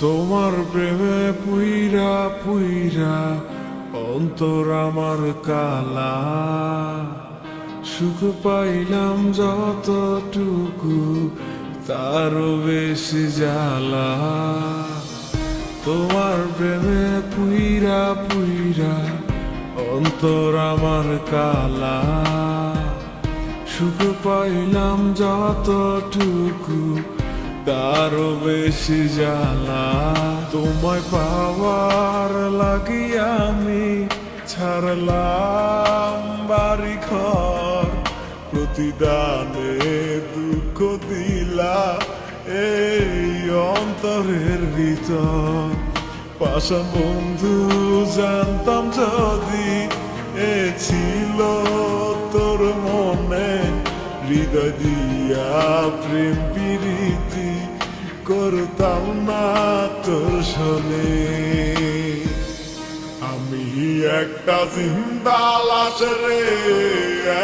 তোমার প্রেমে পুইরা পুইরা অন্তর আমার কালা, সুখ পাইলাম যতটুকু তারও বেশি জ্বালা। তোমার প্রেমে পুইরা পুইরা অন্তর আমার কালা, সুখ পাইলাম যতটুকু তারও বেশি জ্বালা। তোমায় পাওয়ার লাগি আমি ছাড়লাম বাড়ি ঘর, প্রতিদানে দুঃখ দিলা এই অন্তরের ভিতর। পাশা বন্ধু জানতাম যদি এ ছিল তোর মনে, হৃদয় দিয়া প্রেম প্রীতি করতাম না তোর শোনে। আমি একটা জিন্দা লাশ রে,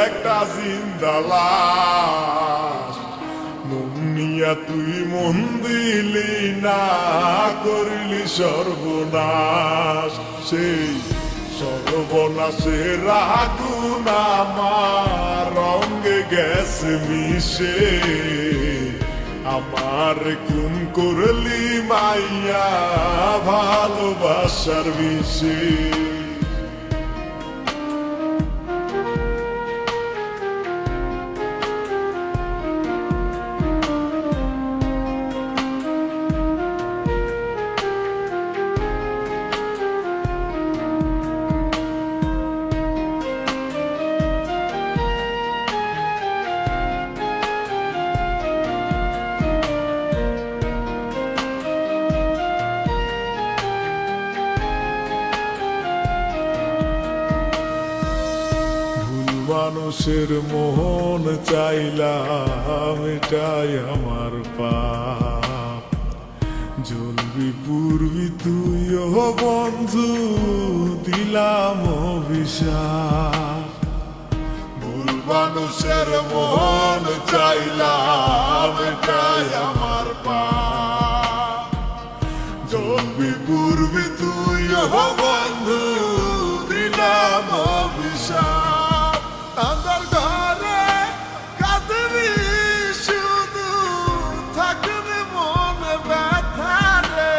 একটা জিন্দা লাশ। মুন্নিয়া তুই মন দিলি না, করলি সর্বনাশ। সেই সর্বনাশের আগুন আমার রঙে গেছে মিশে, আমার খুন করলি মাইয়া ভালোবাসার বিষে। মানুষের মোহন চাইলাম এটাই আমার পাপ, জ্বলবি পূর্বি তুইও বন্ধু দিলাম অভিশাপ। ভুল মানুষের মোহন চাইলাম এটাই আমার পাপ, জ্বলবি পূর্বি তুইও বন্ধু দিলাম অভিশাপ। আমার ঘরে কাঁদবি শুধু, থাকবে মনে ব্যথা রে,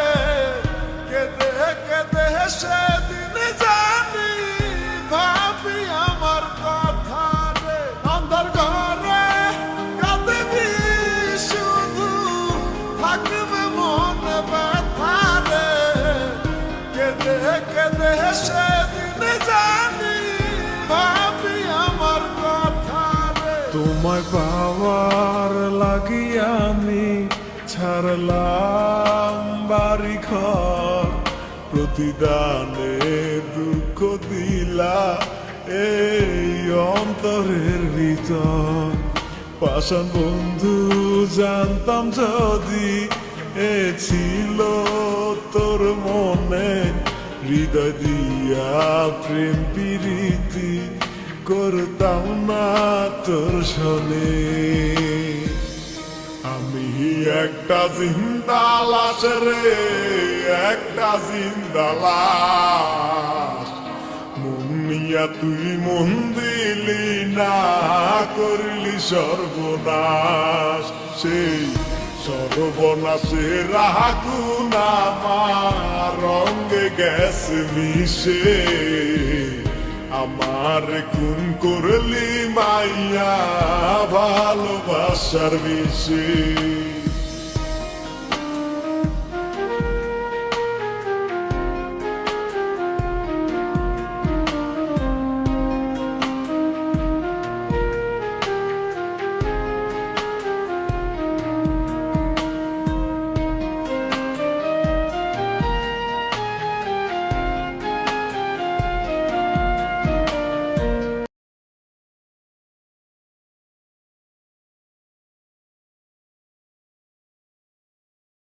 কেঁদে কেঁদে সেদিন জানি ভাবি আমার কথা রে। আমার ঘরে কাঁদবি শুধু, থাকবে মনে ব্যথা রে, কেঁদে কেঁদে সেদিন জানি ভাবি আমার কথা রে। তোমায় পাওয়ার লাগি আমি ছাড়লাম বাড়ি ঘর, প্রতিদানে দুঃখ দিলা এই অন্তরের ভিতর। পাশান বন্ধু জানতাম যদি এ ছিল তোর মনে, হৃদয় দিয়া প্রেম প্রীতি করতাম না তোর শোনে। আমি একটা জিন্দা লাশ রে, একটা জিন্দা লাশ। মুন্নিয়া তুই মন দিলি না, করলি সর্বনাশ। সেই সর্বনাশের আগুন আমার রঙে গেছে মিশে, আমার খুন করলি মাইয়া ভালোবাসার বিষে।